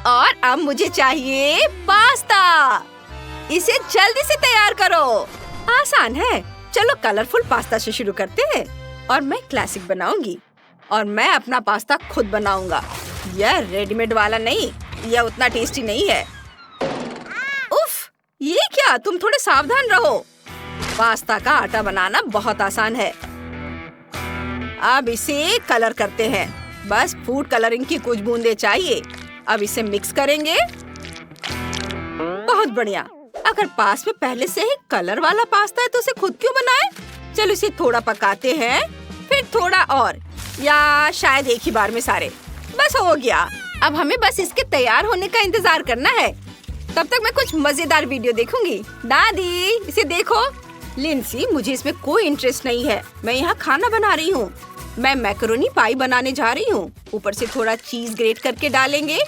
और अब मुझे चाहिए पास्ता। इसे जल्दी से तैयार करो। आसान है। चलो कलरफुल पास्ता से शुरू करते हैं। और मैं क्लासिक बनाऊंगी। और मैं अपना पास्ता खुद बनाऊंगा। यह रेडीमेड वाला नहीं, यह उतना टेस्टी नहीं है। उफ, ये क्या? तुम थोड़े सावधान रहो। पास्ता का आटा बनाना बहुत आसान है। अब इसे कलर करते हैं। बस फूड कलरिंग की कुछ बूंदें चाहिए। अब इसे मिक्स करेंगे। बहुत बढ़िया। अगर पास में पहले से ही कलर वाला पास्ता है तो उसे खुद क्यों बनाए? चलो इसे थोड़ा पकाते हैं, फिर थोड़ा और, या शायद एक ही बार में सारे। बस हो गया। अब हमें बस इसके तैयार होने का इंतजार करना है। तब तक मैं कुछ मजेदार वीडियो देखूंगी। दादी, इसे देखो। लिंसी, मुझे इसमें कोई इंटरेस्ट नहीं है। मैं यहाँ खाना बना रही हूँ। मैं मैकरोनी पाई बनाने जा रही हूँ। ऊपर से थोड़ा चीज ग्रेट करके डालेंगे।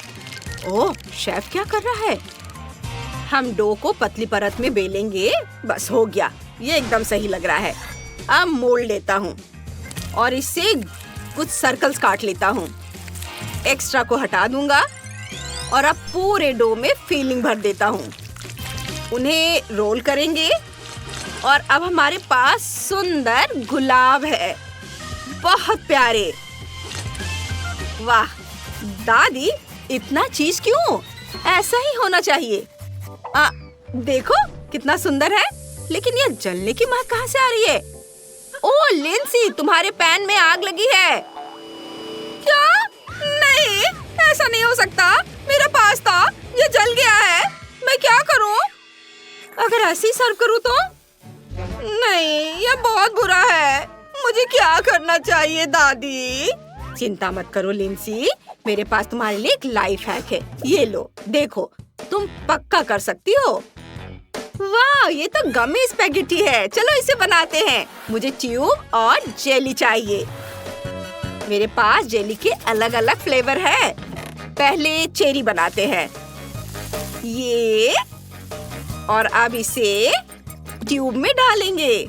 ओह, शेफ क्या कर रहा है? हम डो को पतली परत में बेलेंगे। बस हो गया। ये एकदम सही लग रहा है। अब मोल्ड लेता हूँ और इससे कुछ सर्कल्स काट लेता हूँ। एक्स्ट्रा को हटा दूंगा और अब पूरे डो में फिलिंग भर देता हूँ। उन्हें रोल करेंगे और अब हमारे पास सुंदर गुलाब है। बहुत प्यारे। वाह दादी, इतना चीज क्यों? ऐसा ही होना चाहिए। देखो कितना सुंदर है। लेकिन यह जलने की महक कहाँ से आ रही है? ओह लिंसी, तुम्हारे पैन में आग लगी है। क्या? नहीं, ऐसा नहीं हो सकता। मेरा पास्ता ये जल गया है। मैं क्या करूं? अगर ऐसे ही सर्व करूं तो? नहीं, यह बहुत बुरा है। मुझे क्या करना चाहिए दादी? चिंता मत करो लिंसी, मेरे पास तुम्हारे लिए एक लाइफ हैक है। ये लो, देखो, तुम पक्का कर सकती हो। वाह, ये तो गमी स्पैगेटी है। चलो इसे बनाते हैं। मुझे ट्यूब और जेली चाहिए। मेरे पास जेली के अलग अलग फ्लेवर है। पहले चेरी बनाते हैं। ये, और अब इसे ट्यूब में डालेंगे।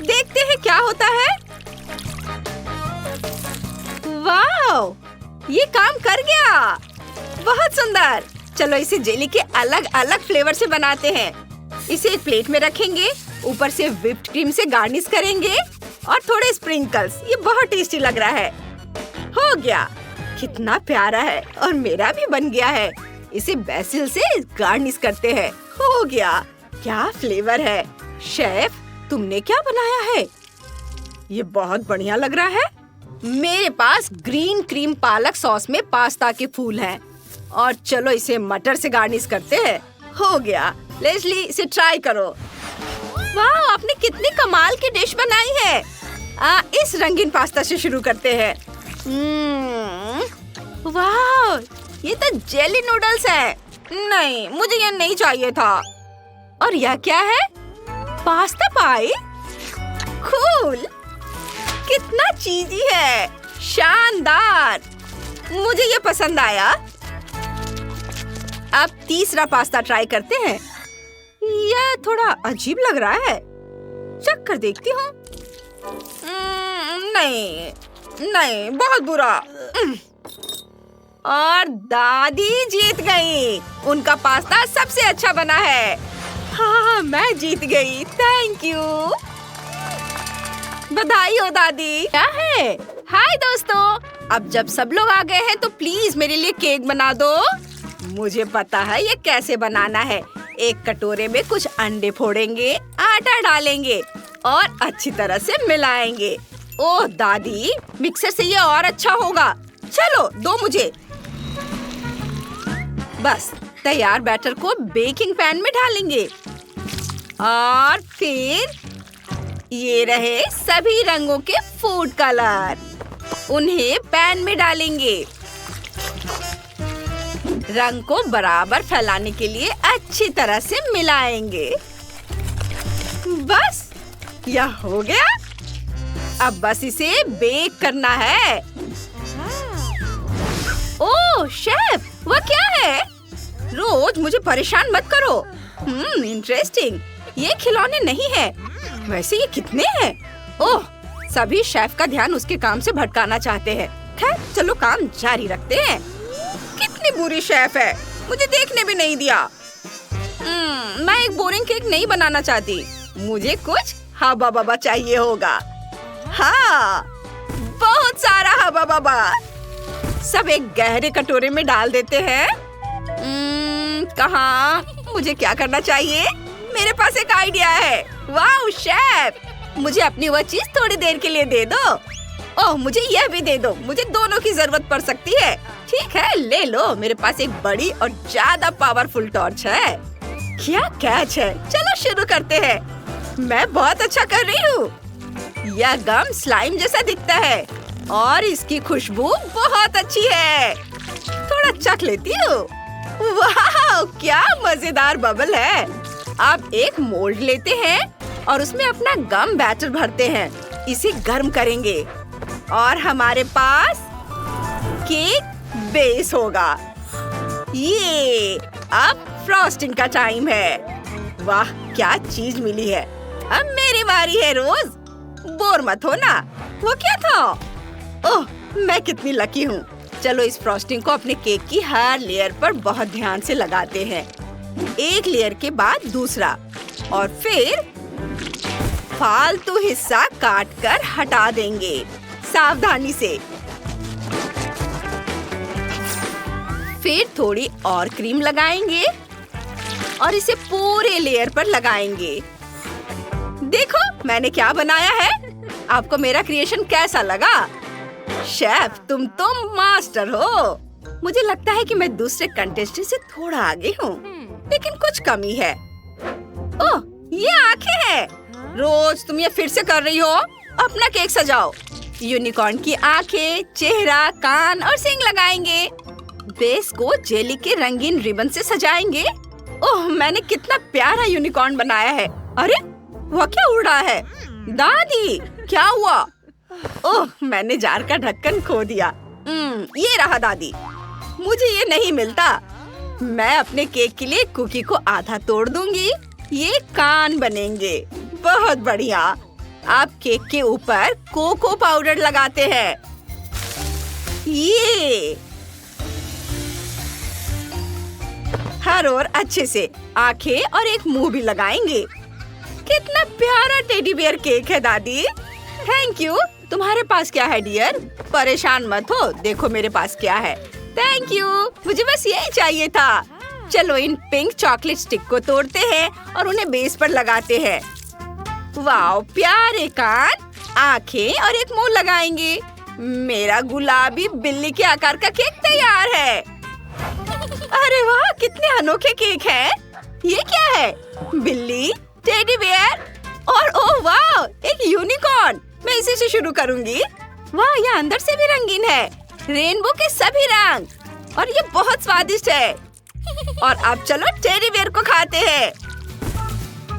देखते हैं क्या होता है। वाह, ये काम कर गया। बहुत सुंदर। चलो इसे जेली के अलग अलग फ्लेवर से बनाते हैं। इसे एक प्लेट में रखेंगे। ऊपर से व्हिप्ड क्रीम से गार्निश करेंगे और थोड़े स्प्रिंकल्स। ये बहुत टेस्टी लग रहा है। हो गया। कितना प्यारा है। और मेरा भी बन गया है। इसे बेसिल से गार्निश करते हैं। हो गया। क्या फ्लेवर है। शेफ, तुमने क्या बनाया है? ये बहुत बढ़िया लग रहा है। मेरे पास ग्रीन क्रीम पालक सॉस में पास्ता के फूल हैं। और चलो इसे मटर से गार्निश करते हैं। हो गया। लेस्ली, इसे ट्राई करो। वाह, आपने कितनी कमाल की डिश बनाई है। इस रंगीन पास्ता से शुरू करते हैं। वाह, ये तो जेली नूडल्स है। नहीं, मुझे ये नहीं चाहिए था। और यह क्या है? पास्ता पाई? कूल। कितना चीजी है। शानदार। मुझे ये पसंद आया। अब तीसरा पास्ता ट्राई करते हैं। यह थोड़ा अजीब लग रहा है। चख कर देखती हूँ। नहीं, नहीं, बहुत बुरा। और दादी जीत गई। उनका पास्ता सबसे अच्छा बना है। हाँ, मैं जीत गई। Thank you. बधाई हो दादी। क्या है? हाय दोस्तों, अब जब सब लोग आ गए हैं तो प्लीज मेरे लिए केक बना दो। मुझे पता है ये कैसे बनाना है। एक कटोरे में कुछ अंडे फोड़ेंगे, आटा डालेंगे और अच्छी तरह से मिलाएंगे। ओह दादी, मिक्सर से ये और अच्छा होगा। चलो दो मुझे। बस तैयार बैटर को बेकिंग पैन में डालेंगे और फिर ये रहे सभी रंगों के फूड कलर। उन्हें पैन में डालेंगे। रंग को बराबर फैलाने के लिए अच्छी तरह से मिलाएंगे। बस यह हो गया। अब बस इसे बेक करना है। ओह शेफ, वह क्या है? रोज मुझे परेशान मत करो। इंटरेस्टिंग। ये खिलौने नहीं है। वैसे ये कितने हैं? ओह, सभी शेफ का ध्यान उसके काम से भटकाना चाहते हैं। खैर चलो काम जारी रखते हैं। कितनी बुरी शेफ है, मुझे देखने भी नहीं दिया। मैं एक बोरिंग केक नहीं बनाना चाहती, मुझे कुछ हबा बबा चाहिए होगा। हाँ, बहुत सारा हबा बबा। सब एक गहरे कटोरे में डाल देते हैं। कहाँ? मुझे क्या करना चाहिए? मेरे पास एक आइडिया है। वाह शेफ, मुझे अपनी वह चीज थोड़ी देर के लिए दे दो। ओह, मुझे यह भी दे दो, मुझे दोनों की जरूरत पड़ सकती है। ठीक है, ले लो, मेरे पास एक बड़ी और ज्यादा पावरफुल टॉर्च है। क्या कैच है, चलो शुरू करते हैं। मैं बहुत अच्छा कर रही हूँ। यह गम स्लाइम जैसा दिखता है और इसकी खुशबू बहुत अच्छी है। थोड़ा चख लेती हूँ। वाह, क्या मजेदार बबल है। अब एक मोल्ड लेते हैं और उसमें अपना गम बैटर भरते हैं। इसे गर्म करेंगे और हमारे पास केक बेस होगा। ये अब फ्रॉस्टिंग का टाइम है। वाह, क्या चीज मिली है। अब मेरी बारी है। रोज, बोर मत हो ना। वो क्या था? ओह, मैं कितनी लकी हूँ। चलो इस फ्रॉस्टिंग को अपने केक की हर लेयर पर बहुत ध्यान से लगाते हैं। एक लेयर के बाद दूसरा और फिर फालतू हिस्सा काट कर हटा देंगे सावधानी से। फिर थोड़ी और क्रीम लगाएंगे और इसे पूरे लेयर पर लगाएंगे। देखो मैंने क्या बनाया है। आपको मेरा क्रिएशन कैसा लगा? शेफ, तुम तो मास्टर हो। मुझे लगता है कि मैं दूसरे कंटेस्टेंट से थोड़ा आगे हूँ, लेकिन कुछ कमी है। ओह, ये आंखें हैं। रोज तुम ये फिर से कर रही हो। अपना केक सजाओ। यूनिकॉर्न की आंखें, चेहरा, कान और सींग लगाएंगे। बेस को जेली के रंगीन रिबन से सजाएंगे। ओह, मैंने कितना प्यारा यूनिकॉर्न बनाया है। अरे वह क्या उड़ रहा है? दादी, क्या हुआ? ओह, मैंने जार का ढक्कन खो दिया। ये रहा दादी। मुझे ये नहीं मिलता। मैं अपने केक के लिए कुकी को आधा तोड़ दूंगी। ये कान बनेंगे। बहुत बढ़िया। आप केक के ऊपर कोको पाउडर लगाते हैं। ये हर ओर अच्छे से आंखें और एक मुंह भी लगाएंगे। कितना प्यारा टेडी बियर केक है दादी। Thank you. तुम्हारे पास क्या है डियर? परेशान मत हो, देखो मेरे पास क्या है। थैंक यू, मुझे बस यही चाहिए था। चलो इन पिंक चॉकलेट स्टिक को तोड़ते हैं और उन्हें बेस पर लगाते हैं। वाह, प्यारे कान, आंखें और एक मुंह लगाएंगे। मेरा गुलाबी बिल्ली के आकार का केक तैयार है। अरे वाह, कितने अनोखे केक हैं। ये क्या है? बिल्ली, टेडी बियर और ओह वाह, एक यूनिकॉर्न। मैं इसी से शुरू करूंगी। वाह, ये अंदर से भी रंगीन है। रेनबो के सभी रंग और ये बहुत स्वादिष्ट है। और अब चलो टेडी बियर को खाते हैं।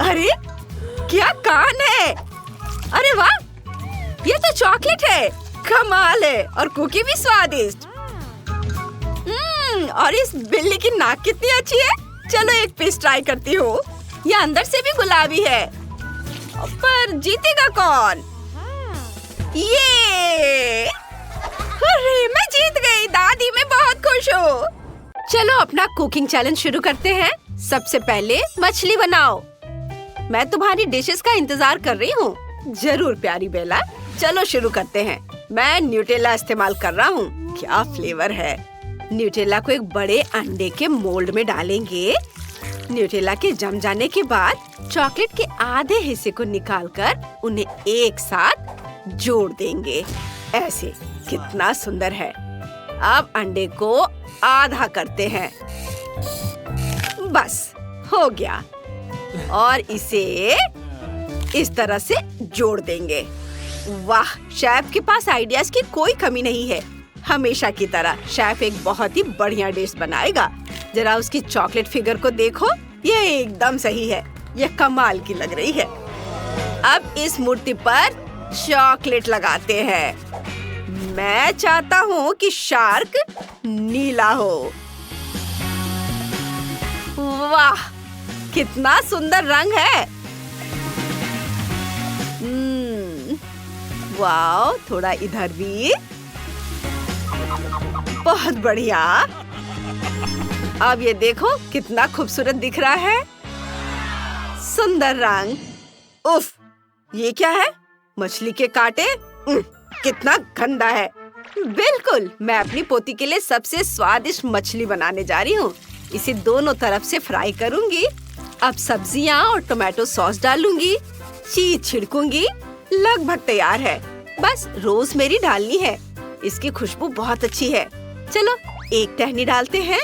अरे क्या कान है। अरे वाह, ये तो चॉकलेट है। कमाल है। और कुकी भी स्वादिष्ट। और इस बिल्ली की नाक कितनी अच्छी है। चलो एक पीस ट्राई करती हूँ। ये अंदर से भी गुलाबी है। पर जीतेगा कौन? ये अरे मैं जीत गई दादी, मैं बहुत खुश हूँ। चलो अपना कुकिंग चैलेंज शुरू करते हैं। सबसे पहले मछली बनाओ। मैं तुम्हारी डिशेस का इंतजार कर रही हूँ। जरूर प्यारी बेला, चलो शुरू करते हैं। मैं न्यूटेला इस्तेमाल कर रहा हूँ। क्या फ्लेवर है। न्यूटेला को एक बड़े अंडे के मोल्ड में डालेंगे। न्यूटेला के जम जाने के बाद चॉकलेट के आधे हिस्से को निकालकर उन्हें एक साथ जोड़ देंगे। ऐसे कितना सुंदर है। अब अंडे को आधा करते हैं। बस हो गया। और इसे इस तरह से जोड़ देंगे। वाह, शेफ के पास आइडियाज की कोई कमी नहीं है। हमेशा की तरह शेफ एक बहुत ही बढ़िया डिश बनाएगा। जरा उसकी चॉकलेट फिगर को देखो, ये एकदम सही है। ये कमाल की लग रही है। अब इस मूर्ति पर चॉकलेट लगाते हैं। मैं चाहता हूँ कि शार्क नीला हो। वाह, कितना सुंदर रंग है। वाह, थोड़ा इधर भी। बहुत बढ़िया। अब ये देखो कितना खूबसूरत दिख रहा है। सुंदर रंग। उफ, ये क्या है? मछली के कांटे। कितना गंदा है। बिल्कुल, मैं अपनी पोती के लिए सबसे स्वादिष्ट मछली बनाने जा रही हूँ। इसे दोनों तरफ से फ्राई करूँगी। अब सब्जियाँ और टोमेटो सॉस डालूंगी, चीज छिड़कूंगी। लगभग तैयार है। बस रोज़मेरी डालनी है। इसकी खुशबू बहुत अच्छी है। चलो एक टहनी डालते हैं।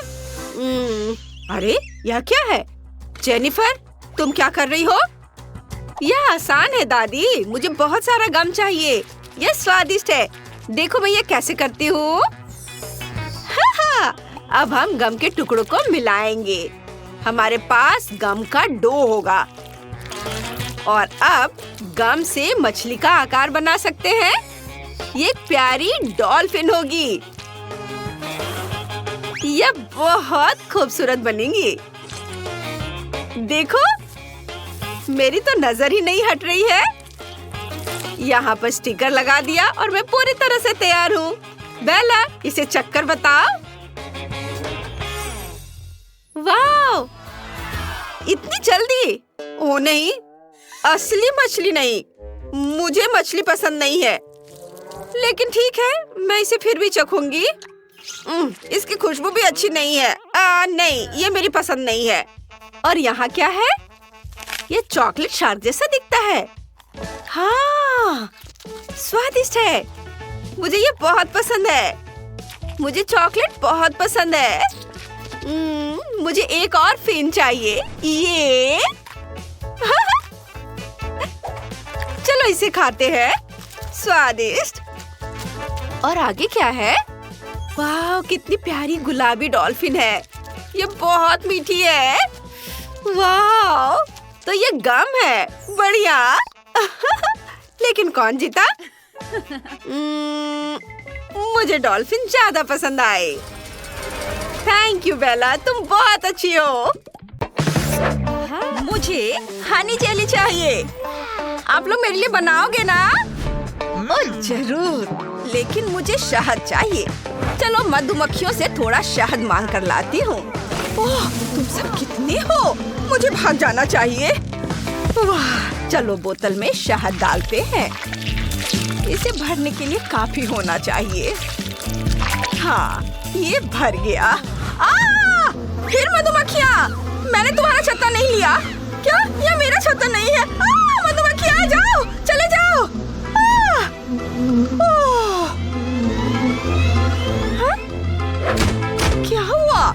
अरे यह क्या है? जेनिफर, तुम क्या कर रही हो? यह आसान है दादी, मुझे बहुत सारा गम चाहिए। यह स्वादिष्ट है। देखो मैं ये कैसे करती हूँ। अब हम गम के टुकड़ों को मिलाएंगे। हमारे पास गम का डो होगा और अब गम से मछली का आकार बना सकते हैं। ये एक प्यारी डॉल्फिन होगी। यह बहुत खूबसूरत बनेगी। देखो, मेरी तो नजर ही नहीं हट रही है। यहाँ पर स्टिकर लगा दिया और मैं पूरी तरह से तैयार हूँ। बेला, इसे चक्कर बताओ। वाह, इतनी जल्दी? ओ नहीं, असली मछली नहीं। मुझे मछली पसंद नहीं है, लेकिन ठीक है, मैं इसे फिर भी चखूंगी। इसकी खुशबू भी अच्छी नहीं है। नहीं, ये मेरी पसंद नहीं है। और यहाँ क्या है? ये चॉकलेट शार्क जैसा दिखता है। हाँ, स्वादिष्ट है। मुझे ये बहुत पसंद है। मुझे चॉकलेट बहुत पसंद है। मुझे एक और फिन चाहिए। ये चलो इसे खाते हैं। स्वादिष्ट। और आगे क्या है? वाह, कितनी प्यारी गुलाबी डॉल्फिन है। ये बहुत मीठी है। वाह, तो ये गम है। बढ़िया। लेकिन कौन जीता? मुझे डॉल्फिन ज्यादा पसंद आए। थैंक यू बेला, तुम बहुत अच्छी हो। मुझे हनी जेली चाहिए। आप लोग मेरे लिए बनाओगे ना? जरूर, लेकिन मुझे शहद चाहिए। चलो मधुमक्खियों से थोड़ा शहद मांग कर लाती हूँ। ओह, तुम सब कितने हो? मुझे भाग जाना चाहिए। वाह, चलो बोतल में शहद डालते हैं। इसे भरने के लिए काफी होना चाहिए। हाँ, ये भर गया। फिर मधुमक्खियाँ! मैंने तुम्हारा छत्ता नहीं लिया। क्या? यह मेरा छत्ता नहीं है। मधुमक्खियाँ, जाओ, चले जाओ। क्या हुआ?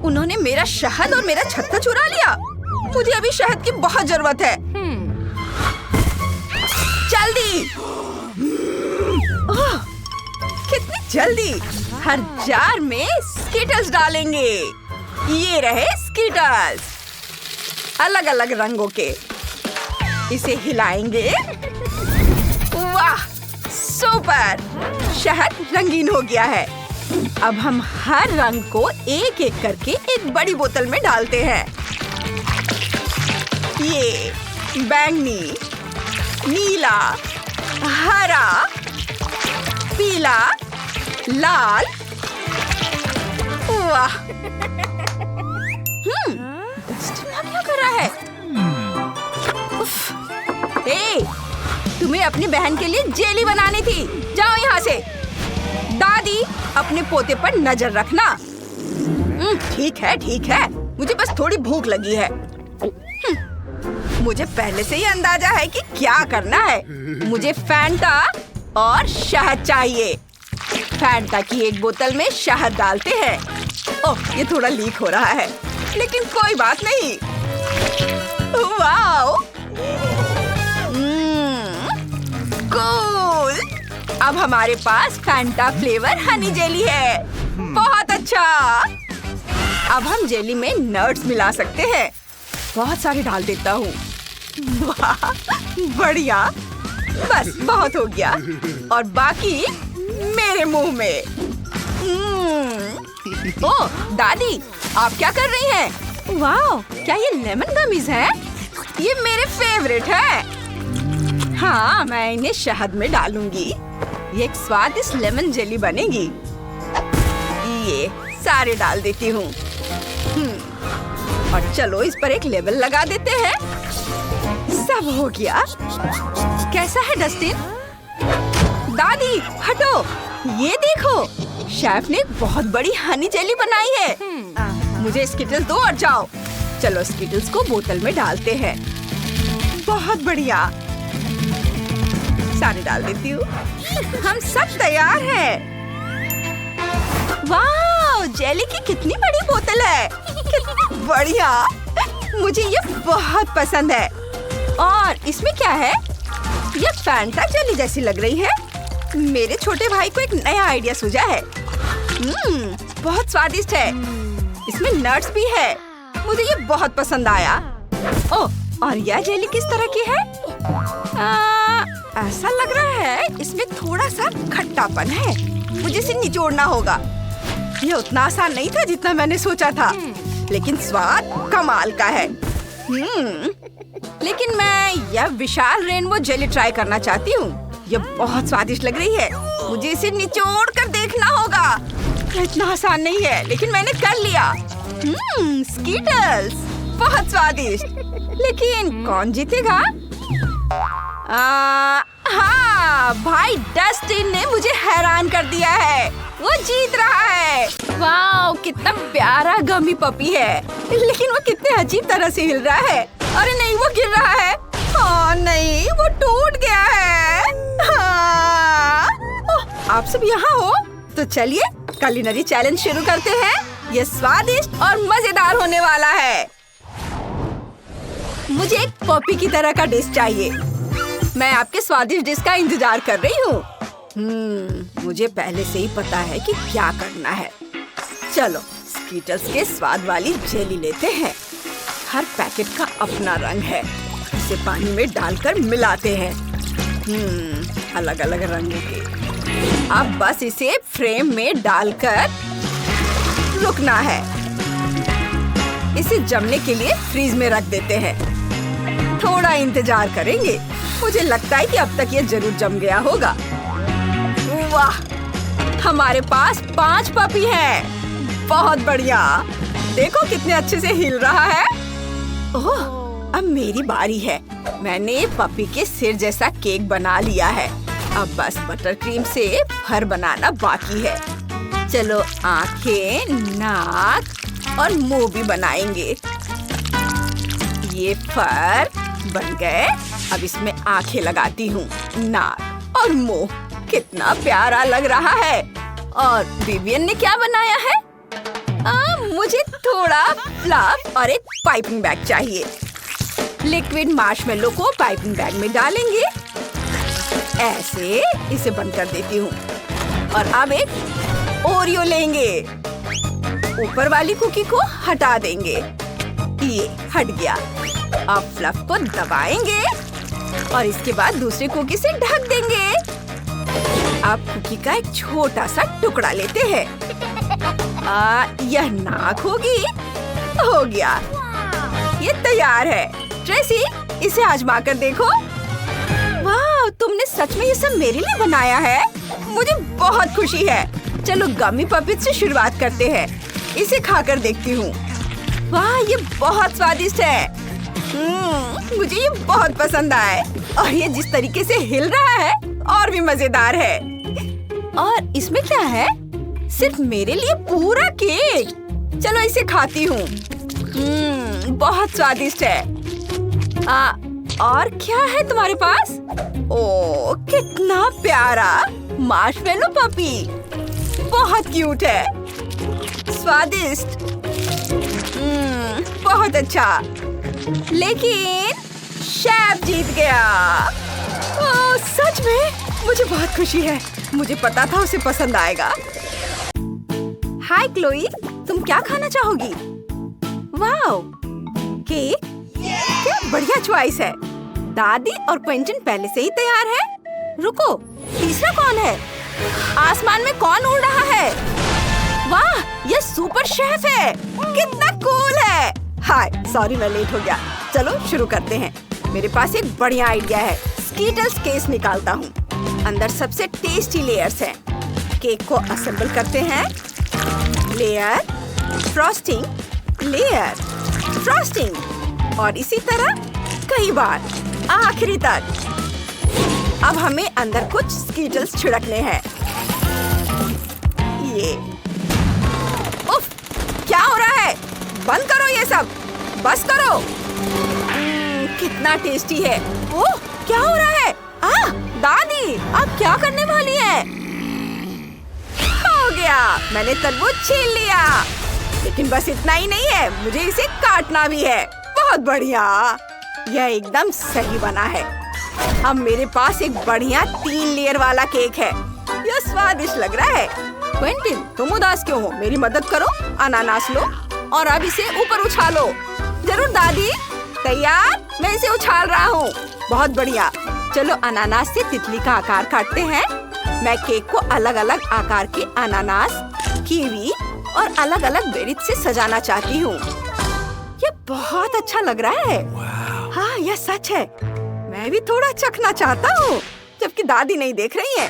उन्होंने मेरा शहद और मेरा छत्ता चुरा लिया। मुझे अभी शहद की बहुत जरूरत है। जल्दी! कितनी जल्दी! हर जार में स्कीटल्स डालेंगे। ये रहे स्कीटल्स, अलग अलग रंगों के। इसे हिलाएंगे। वाह, सुपर! शहद रंगीन हो गया है। अब हम हर रंग को एक एक करके एक बड़ी बोतल में डालते हैं। ये बैंगनी, नीला, हरा, पीला, लाल। वाह! क्या कर रहा है? तुम्हें अपनी बहन के लिए जेली बनानी थी। जाओ यहाँ से। दादी, अपने पोते पर नजर रखना। ठीक है, ठीक है। मुझे बस थोड़ी भूख लगी है। मुझे पहले से ही अंदाजा है कि क्या करना है। मुझे फैंटा और शहद चाहिए। फैंटा की एक बोतल में शहद डालते हैं। ओह, ये थोड़ा लीक हो रहा है, लेकिन कोई बात नहीं। वाओ! कूल! अब हमारे पास फैंटा फ्लेवर हनी जेली है। बहुत अच्छा। अब हम जेली में नट्स मिला सकते हैं। बहुत सारे डाल देता हूँ। वाह, बढ़िया। बस बहुत हो गया और बाकी मेरे मुंह में। ओह, दादी, आप क्या कर रही हैं? वाह, क्या ये लेमन गमीज है? ये मेरे फेवरेट है। हाँ, मैं इन्हें शहद में डालूंगी। ये एक स्वादिष्ट लेमन जेली बनेगी। ये सारे डाल देती हूँ। और चलो इस पर एक लेबल लगा देते हैं। सब हो गया। कैसा है डस्टिन? दादी हटो, ये देखो, शेफ ने एक बहुत बड़ी हनी जेली बनाई है। मुझे स्किटल्स दो और जाओ। चलो स्किटल्स को बोतल में डालते हैं। बहुत बढ़िया, सारे डाल देती हूँ। हम सब तैयार हैं। वाह, जेली की कितनी बड़ी बोतल है। कितनी बढ़िया, मुझे ये बहुत पसंद है। और इसमें क्या है? ये फैंटा जेली जैसी लग रही है। मेरे छोटे भाई को एक नया आइडिया सूझा है। बहुत स्वादिष्ट है। इसमें नट्स भी है। मुझे ये बहुत पसंद आया। ओह, और यह जेली किस तरह की है? ऐसा लग रहा है इसमें थोड़ा सा खट्टापन है। मुझे इसे निचोड़ना होगा। यह उतना आसान नहीं था जितना मैंने सोचा था, लेकिन स्वाद कमाल का है। लेकिन मैं यह विशाल रेनबो जेली ट्राई करना चाहती हूँ। यह बहुत स्वादिष्ट लग रही है। मुझे इसे निचोड़ कर देखना होगा। इतना आसान नहीं है, लेकिन मैंने कर लिया। स्कीटल्स बहुत स्वादिष्ट। लेकिन कौन जीतेगा? हाँ, भाई डस्टिन ने मुझे हैरान कर दिया है। वो जीत रहा है। वाह, कितना प्यारा गमी पपी है। लेकिन वो कितने अजीब तरह से हिल रहा है। अरे नहीं, वो गिर रहा है। हाँ नहीं, वो टूट गया है। हाँ। आप सब यहाँ हो? तो चलिए कुलिनरी चैलेंज शुरू करते हैं। ये स्वादिष्ट और मजेदार होने वाला है। मुझे एक पपी की तरह का डिश चाहिए। मैं आपके स्वादिष्ट डिश का इंतजार कर रही हूँ। मुझे पहले से ही पता है कि क्या करना है। चलो स्कीटल्स के स्वाद वाली जेली लेते हैं। हर पैकेट का अपना रंग है। इसे पानी में डालकर मिलाते हैं। अलग अलग रंगों के। अब बस इसे फ्रेम में डालकर रुकना है। इसे जमने के लिए फ्रीज में रख देते हैं। थोड़ा इंतजार करेंगे। मुझे लगता है कि अब तक ये जरूर जम गया होगा। वाह, हमारे पास 5 पपी हैं। बहुत बढ़िया। देखो कितने अच्छे से हिल रहा है। ओह, अब मेरी बारी है। मैंने पपी के सिर जैसा केक बना लिया है। अब बस बटर क्रीम से फर बनाना बाकी है। चलो आंखें, नाक और मुंह भी बनाएंगे। ये फर बन गए। अब इसमें आंखें लगाती हूँ, नाक और मुंह। कितना प्यारा लग रहा है। और विवियन ने क्या बनाया है? मुझे थोड़ा फ्लफ और एक पाइपिंग बैग चाहिए। लिक्विड मार्शमेलो को पाइपिंग बैग में डालेंगे। ऐसे इसे बंद कर देती हूँ। और अब एक ओरियो लेंगे। ऊपर वाली कुकी को हटा देंगे। ये हट गया। अब फ्लफ को दबाएंगे और इसके बाद दूसरी कुकी से ढक देंगे। अब कुकी का एक छोटा सा टुकड़ा लेते हैं। यह नाक होगी। हो गया, ये तैयार है। ट्रेसी, इसे आजमा कर देखो। वाह, तुमने सच में ये सब मेरे लिए बनाया है। मुझे बहुत खुशी है। चलो गमी पपीज से शुरुआत करते हैं। इसे खाकर देखती हूँ। वाह, ये बहुत स्वादिष्ट है। मुझे ये बहुत पसंद आया। और ये जिस तरीके से हिल रहा है और भी मजेदार है। और इसमें क्या है? सिर्फ मेरे लिए पूरा केक। चलो इसे खाती हूँ। बहुत स्वादिष्ट है। और क्या है तुम्हारे पास? ओह, कितना प्यारा मार्शमेलो पपी। बहुत क्यूट है। स्वादिष्ट। बहुत अच्छा। लेकिन शेफ जीत गया। ओह, सच में मुझे बहुत खुशी है। मुझे पता था उसे पसंद आएगा। हाय क्लोई, तुम क्या खाना चाहोगी? Wow, cake? क्या बढ़िया चॉइस है। दादी और क्विंटन पहले से ही तैयार है। रुको, तीसरा कौन है? आसमान में कौन उड़ रहा है? वाह, ये सुपर शेफ है। कितना कूल है। हाय, सॉरी मैं लेट हो गया। चलो शुरू करते हैं। मेरे पास एक बढ़िया आइडिया है। स्कीटल्स केस निकालता हूँ। अंदर सबसे टेस्टी लेयर्स हैं। केक को असेंबल करते हैं। लेयर, फ्रॉस्टिंग, लेयर, फ्रॉस्टिंग और इसी तरह कई बार आखिरी तक। अब हमें अंदर कुछ स्कीटल्स छिड़कने हैं। ये उफ, क्या हो रहा है? बंद करो ये सब, बस करो। कितना टेस्टी है। ओह, क्या हो रहा है? दादी, आप क्या करने वाली हैं? हो गया, मैंने तरबूज छील लिया। लेकिन बस इतना ही नहीं है, मुझे इसे काटना भी है। बहुत बढ़िया, यह एकदम सही बना है। अब मेरे पास एक बढ़िया 3 लेयर वाला केक है। यह स्वादिष्ट लग रहा है। क्विंटिन, तुम उदास क्यों हो? मेरी मदद करो। अनानास लो और अब इसे ऊपर उछालो। जरूर दादी। तैयार? मैं इसे उछाल रहा हूँ। बहुत बढ़िया। चलो अनानास से तितली का आकार काटते हैं। मैं केक को अलग अलग आकार के अनानास, कीवी और अलग अलग बेरीज से सजाना चाहती हूँ। ये बहुत अच्छा लग रहा है। हाँ, यह सच है। मैं भी थोड़ा चखना चाहता हूँ, जबकि दादी नहीं देख रही है।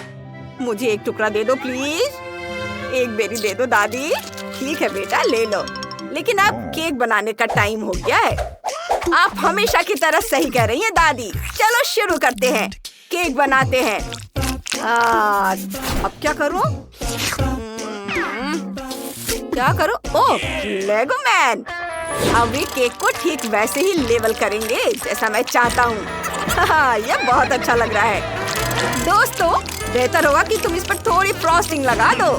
मुझे एक टुकड़ा दे दो प्लीज। एक बेरी दे दो दादी। ठीक है बेटा, ले लो। लेकिन अब केक बनाने का टाइम हो गया है। आप हमेशा की तरह सही कह रही हैं दादी। चलो शुरू करते हैं। केक बनाते हैं। अब क्या करूं? क्या करूं? ओह, लेगो मैन। अब ये केक को ठीक वैसे ही लेवल करेंगे जैसा मैं चाहता हूँ। यह बहुत अच्छा लग रहा है। दोस्तों, बेहतर होगा कि तुम इस पर थोड़ी फ्रॉस्टिंग लगा दो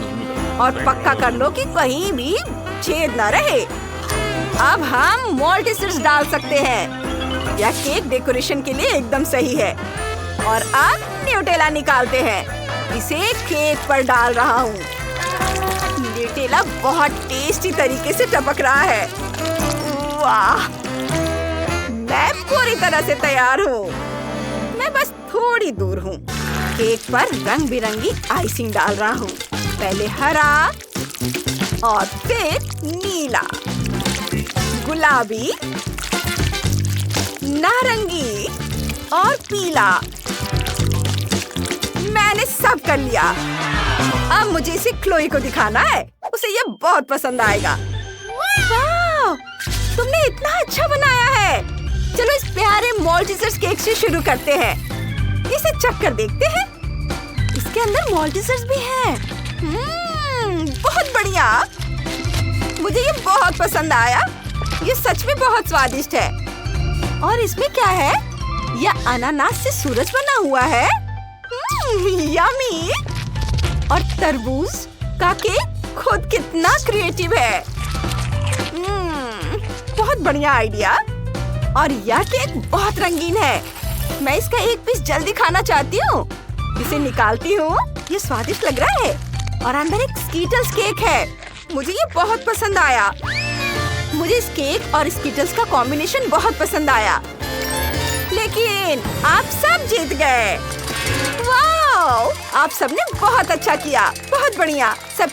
और पक्का कर लो कि कहीं भी छेद न रहे। अब हम मोल्टिसर्स डाल सकते हैं। यह केक डेकोरेशन के लिए एकदम सही है। और अब न्यूटेला निकालते हैं। इसे केक पर डाल रहा हूँ। न्यूटेला बहुत टेस्टी तरीके से टपक रहा है। वाह, मैं पूरी तरह से तैयार हूँ। मैं बस थोड़ी दूर हूँ। केक पर रंग बिरंगी आइसिंग डाल रहा हूँ। पहले हरा और फिर नीला, गुलाबी, नारंगी और पीला। मैंने सब कर लिया। अब मुझे इसे क्लोई को दिखाना है। उसे ये बहुत पसंद आएगा। वाह, तुमने इतना अच्छा बनाया है। चलो इस प्यारे मोल्टिसर्स केक से शुरू करते हैं। इसे चख कर देखते हैं। इसके अंदर मोल्टिसर्स भी हैं। बहुत बढ़िया। मुझे ये बहुत पसंद आया। ये सच में बहुत स्वादिष्ट है। और इसमें क्या है? यह अनानास से सूरज बना हुआ है। यम्मी। और तरबूज का केक खुद कितना क्रिएटिव है। बहुत बढ़िया आइडिया। और यह केक बहुत रंगीन है। मैं इसका एक पीस जल्दी खाना चाहती हूँ। इसे निकालती हूँ। ये स्वादिष्ट लग रहा है। और अंदर एक स्कीटल्स केक है। मुझे ये बहुत पसंद आया। मुझे इस केक और स्कीटल्स का कॉम्बिनेशन बहुत पसंद आया। लेकिन आप सब जीत गए। वाह, आप सबने बहुत अच्छा किया। बहुत बढ़िया। सब